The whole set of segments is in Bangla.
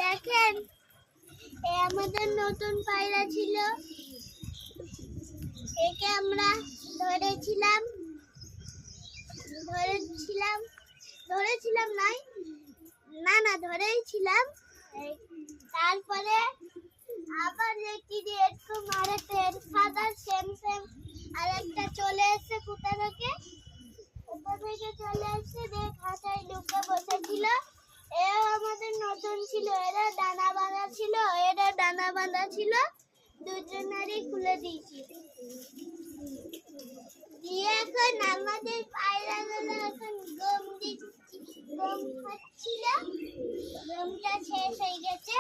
দেখেন আমাদের নতুন পায়রা ছিল, একে আমরা ধরেছিলাম নাই, না ধরেছিলাম। তারপরে আবার দেখি যে এরকম আরেকটা সাদা সেম আরেকটা চলে এসে কোথা থেকে চলে এসে খাঁচায় ঢুকে বসেছিল। এও আমাদের নতুন ছিল, এরা ডানা বাঁধা ছিল, দুজনেরই খুলে দিয়েছি। দিয়ে এখন আমাদের পায়রাগুলো এখন গম খাচ্ছিল, গমটা শেষ হয়ে গেছে।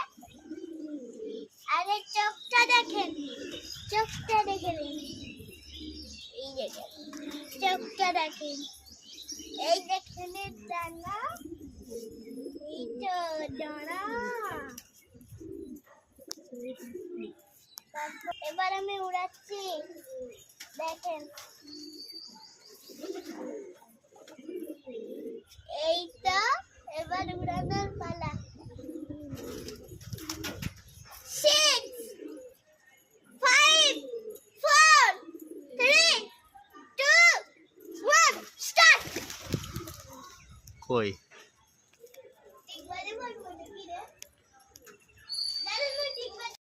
আরে চোখটা দেখেন এই দেখেন চোখটা দেখেন, এই দেখেন ডানা, এই তো ডানা। এবার আমি উড়াচ্ছি, দেখেন এই তো এবার উড়ানোর পালা। 6 5 4 3 2 1 স্টার্ট। কই